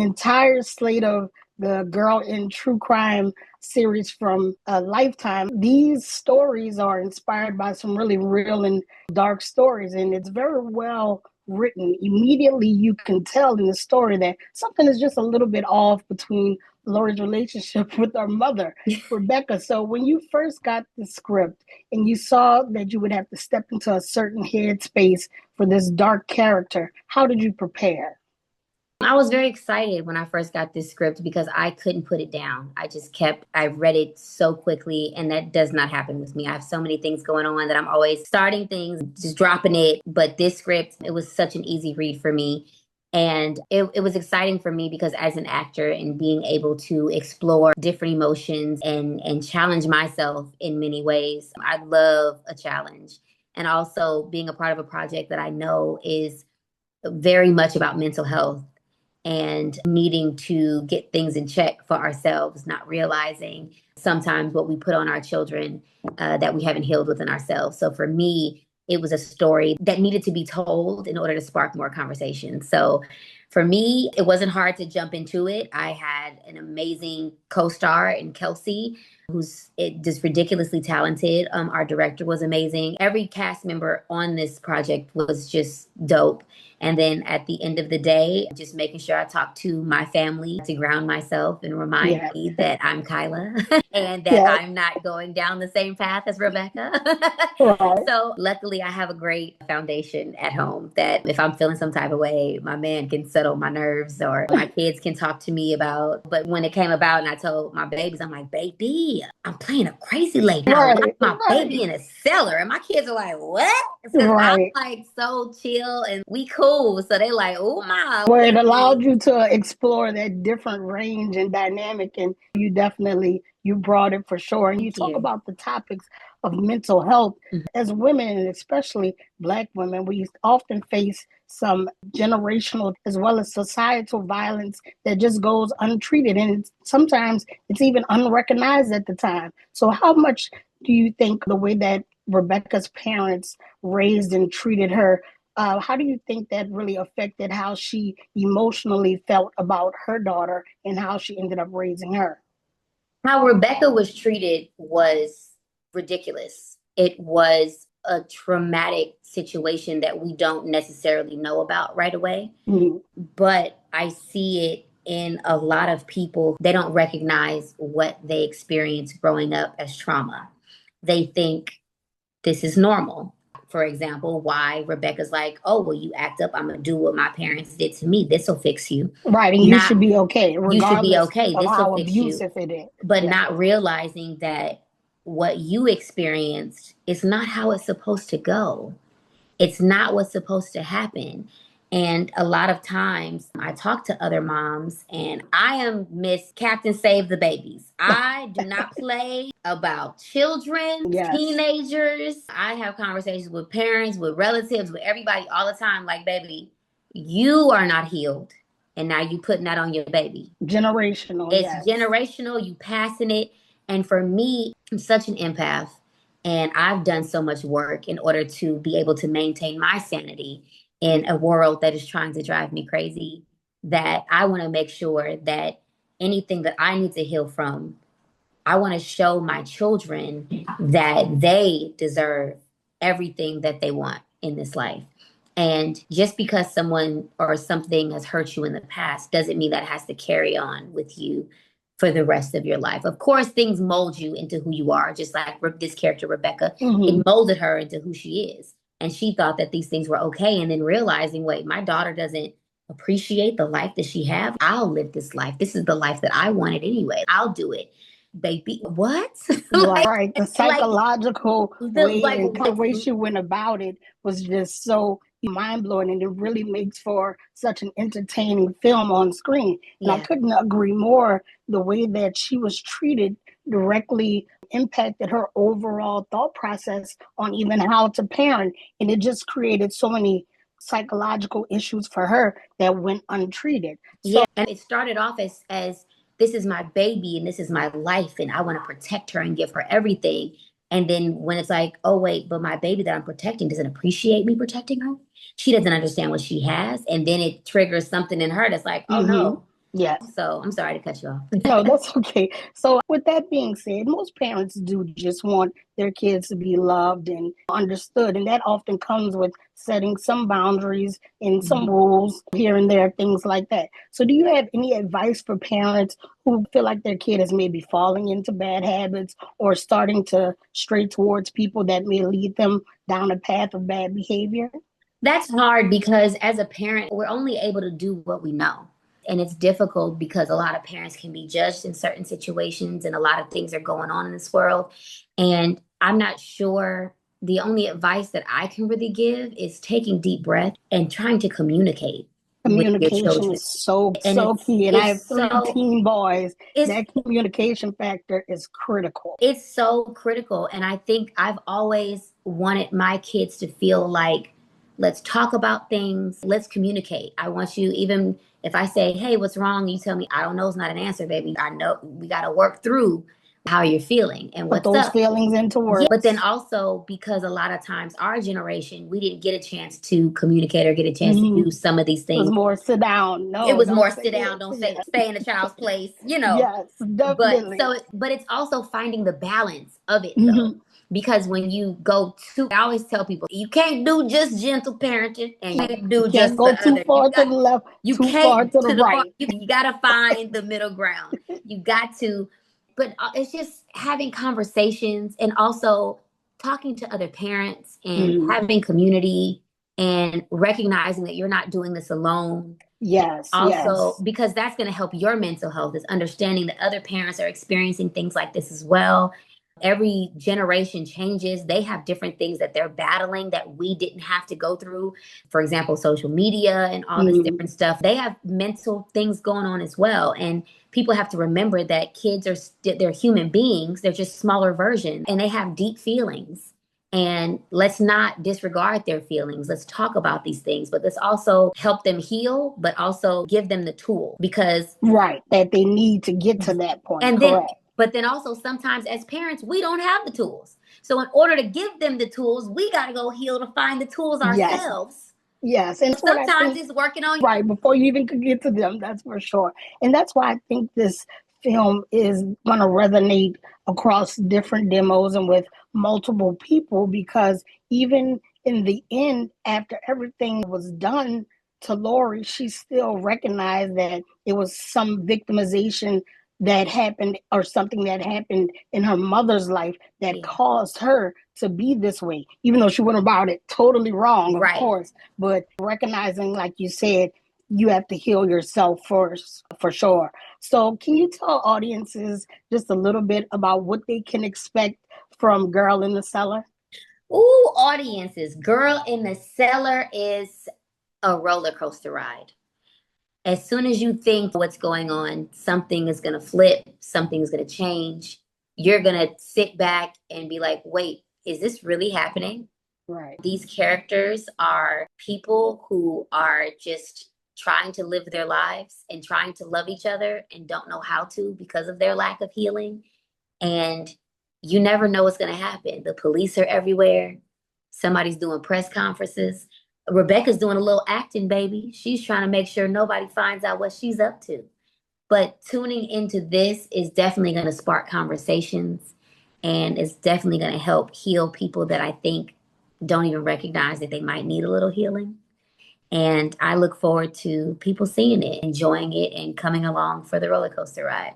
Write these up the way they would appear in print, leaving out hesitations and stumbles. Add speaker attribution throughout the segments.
Speaker 1: entire slate of the Girl in True Crime series from Lifetime. These stories are inspired by some really real and dark stories, and it's very well written. Immediately, you can tell in the story that something is just a little bit off between Lori's relationship with her mother, Rebecca. So when you first got the script and you saw that you would have to step into a certain headspace for this dark character, how did you prepare?
Speaker 2: I was very excited when I first got this script because I couldn't put it down. I read it so quickly, and that does not happen with me. I have so many things going on that I'm always starting things, just dropping it. But this script, it was such an easy read for me. And it was exciting for me because as an actor and being able to explore different emotions and challenge myself in many ways, I love a challenge. And also being a part of a project that I know is very much about mental health and needing to get things in check for ourselves, not realizing sometimes what we put on our children that we haven't healed within ourselves. So for me, it was a story that needed to be told in order to spark more conversation. So for me, it wasn't hard to jump into it. I had an amazing co-star in Kelsey, who's just ridiculously talented. Our director was amazing. Every cast member on this project was just dope. And then at the end of the day, just making sure I talk to my family to ground myself and remind
Speaker 1: Yeah.
Speaker 2: me that I'm Kyla and that
Speaker 1: Yeah.
Speaker 2: I'm not going down the same path as Rebecca.
Speaker 1: Right.
Speaker 2: So luckily, I have a great foundation at home that if I'm feeling some type of way, my man can settle my nerves or my kids can talk to me about. But when it came about and I told my babies, I'm like, baby, I'm playing a crazy lady. And I locked
Speaker 1: Right.
Speaker 2: my baby
Speaker 1: Right.
Speaker 2: in a cellar. And my kids are like, what? Because I'm
Speaker 1: Right.
Speaker 2: like so chill and we cool. So they like, oh my.
Speaker 1: Where it allowed you to explore that different range and dynamic, and you definitely you brought it for sure. And you
Speaker 2: Thank
Speaker 1: talk
Speaker 2: you.
Speaker 1: about the topics of mental health
Speaker 2: Mhm.
Speaker 1: as women, and especially Black women. We often face some generational as well as societal violence that just goes untreated, and sometimes it's even unrecognized at the time. So how much do you think the way that Rebecca's parents raised and treated her, how do you think that really affected how she emotionally felt about her daughter and how she ended up raising her?
Speaker 2: How Rebecca was treated was ridiculous. It was a traumatic situation that we don't necessarily know about right away,
Speaker 1: Mhm.
Speaker 2: but I see it in a lot of people. They don't recognize what they experienced growing up as trauma. They think this is normal. For example, why Rebecca's like, oh, well, you act up. I'm going to do what my parents did to me. This will fix you.
Speaker 1: Right, and you
Speaker 2: Not,
Speaker 1: should be okay,
Speaker 2: you should be
Speaker 1: regardless
Speaker 2: okay.
Speaker 1: of
Speaker 2: This will
Speaker 1: how
Speaker 2: fix you.
Speaker 1: abusive it is.
Speaker 2: But
Speaker 1: Yeah,
Speaker 2: not realizing that what you experienced is not how it's supposed to go. It's not what's supposed to happen. And a lot of times I talk to other moms and I am Miss Captain Save the Babies. I do not play about children,
Speaker 1: yes,
Speaker 2: teenagers. I have conversations with parents, with relatives, with everybody all the time. Like, baby, you are not healed. And now you putting that on your baby.
Speaker 1: generational.
Speaker 2: It's
Speaker 1: Yes,
Speaker 2: generational, you passing it. And for me, I'm such an empath. And I've done so much work in order to be able to maintain my sanity in a world that is trying to drive me crazy. That I want to make sure that anything that I need to heal from, I want to show my children that they deserve everything that they want in this life. And just because someone or something has hurt you in the past doesn't mean that has to carry on with you for the rest of your life. Of course, things mold you into who you are, just like this character, Rebecca.
Speaker 1: hmm
Speaker 2: It molded her into who she is. And she thought that these things were okay. And then realizing, wait, my daughter doesn't appreciate the life that she have. I'll live this life. This is the life that I wanted anyway. I'll do it. Baby, what? like,
Speaker 1: right. The
Speaker 2: like
Speaker 1: psychological
Speaker 2: the
Speaker 1: way
Speaker 2: like
Speaker 1: and the
Speaker 2: what?
Speaker 1: way she went about it was just so mind blowing, and it really makes for such an entertaining film on screen. And I
Speaker 2: Yeah.
Speaker 1: couldn't agree more. The way that she was treated directly impacted her overall thought process on even how to parent, and it just created so many psychological issues for her that went untreated.
Speaker 2: Yeah,
Speaker 1: So
Speaker 2: and it started off as this is my baby and this is my life and I want to protect her and give her everything. And then when it's like, oh wait, but my baby that I'm protecting doesn't appreciate me protecting her. She doesn't understand what she has. And then it triggers something in her that's like, oh
Speaker 1: mhm,
Speaker 2: no.
Speaker 1: Yes.
Speaker 2: So I'm sorry to cut you off.
Speaker 1: No, that's okay. So, with that being said, most parents do just want their kids to be loved and understood. And that often comes with setting some boundaries and some rules here and there, things like that. So, do you have any advice for parents who feel like their kid is maybe falling into bad habits or starting to stray towards people that may lead them down a path of bad behavior?
Speaker 2: That's hard because as a parent, we're only able to do what we know. And it's difficult because a lot of parents can be judged in certain situations and a lot of things are going on in this world. And I'm not sure, the only advice that I can really give is taking deep breath and trying to communicate with your
Speaker 1: Communication
Speaker 2: children.
Speaker 1: is so,
Speaker 2: And
Speaker 1: so key. And I have three
Speaker 2: so
Speaker 1: teen boys.
Speaker 2: it's
Speaker 1: That communication factor is critical.
Speaker 2: it's so critical. And I think I've always wanted my kids to feel like, let's talk about things, let's communicate. I want you, even if I say, hey, what's wrong? You tell me, I don't know, it's not an answer, baby. I know we got to work through how you're feeling and
Speaker 1: Put
Speaker 2: what's
Speaker 1: those
Speaker 2: up.
Speaker 1: feelings into
Speaker 2: Yeah,
Speaker 1: words.
Speaker 2: but then also because a lot of times our generation, we didn't get a chance to communicate or get a chance to do some of these
Speaker 1: It was
Speaker 2: things.
Speaker 1: more sit down.
Speaker 2: It
Speaker 1: No,
Speaker 2: was
Speaker 1: don't
Speaker 2: more
Speaker 1: say
Speaker 2: sit
Speaker 1: this.
Speaker 2: down, don't
Speaker 1: Yeah.
Speaker 2: stay in the child's place,
Speaker 1: Yes,
Speaker 2: But
Speaker 1: definitely.
Speaker 2: but it's also finding the balance of it though.
Speaker 1: Mhm.
Speaker 2: Because when you go too, I always tell people, you can't do just gentle parenting and you can't do
Speaker 1: You can't
Speaker 2: just
Speaker 1: go
Speaker 2: the
Speaker 1: too
Speaker 2: other.
Speaker 1: far to the left,
Speaker 2: You
Speaker 1: too far
Speaker 2: can't
Speaker 1: to the
Speaker 2: to the far,
Speaker 1: right.
Speaker 2: you gotta find the middle ground. You got to, but it's just having conversations and also talking to other parents and having community and recognizing that you're not doing this alone.
Speaker 1: Yes,
Speaker 2: Also,
Speaker 1: yes.
Speaker 2: because that's going to help your mental health, is understanding that other parents are experiencing things like this as well. Every generation changes. They have different things that they're battling that we didn't have to go through. For example, social media and all this different stuff. They have mental things going on as well. And people have to remember that kids are they're human beings. They're just smaller versions and they have deep feelings. And let's not disregard their feelings. Let's talk about these things, but let's also help them heal, but also give them the tool because.
Speaker 1: Right, that they need to get to that point.
Speaker 2: And then,
Speaker 1: Correct.
Speaker 2: but then also sometimes as parents, we don't have the tools. So in order to give them the tools, we got to go heal to find the tools
Speaker 1: Yes,
Speaker 2: ourselves.
Speaker 1: yes. And that's what I
Speaker 2: Sometimes
Speaker 1: think.
Speaker 2: it's working on.
Speaker 1: Right, before you even could get to them, that's for sure. And that's why I think this film is going to resonate across different demos and with multiple people because even in the end, after everything was done to Lori, she still recognized that it was some victimization that happened or something that happened in her mother's life that caused her to be this way, even though she went about it totally wrong, of course. But recognizing, like you said, you have to heal yourself first, for sure. So, can you tell audiences just a little bit about what they can expect from Girl in the Cellar?
Speaker 2: Ooh, audiences, Girl in the Cellar is a roller coaster ride. As soon as you think what's going on, something is going to flip, something's going to change. You're going to sit back and be like, wait, is this really happening?
Speaker 1: Right.
Speaker 2: These characters are people who are just trying to live their lives and trying to love each other and don't know how to because of their lack of healing. And you never know what's going to happen. The police are everywhere. Somebody's doing press conferences. Rebecca's doing a little acting, baby. She's trying to make sure nobody finds out what she's up to. But tuning into this is definitely going to spark conversations and it's definitely going to help heal people that I think don't even recognize that they might need a little healing. And I look forward to people seeing it, enjoying it, and coming along for the roller coaster ride.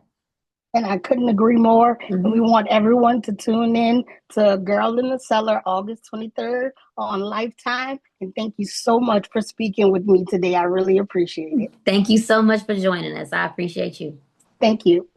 Speaker 1: And I couldn't agree more. And we want everyone to tune in to Girl in the Cellar, August 23rd on Lifetime. And thank you so much for speaking with me today. I really appreciate it.
Speaker 2: Thank you so much for joining us. I appreciate you.
Speaker 1: Thank you.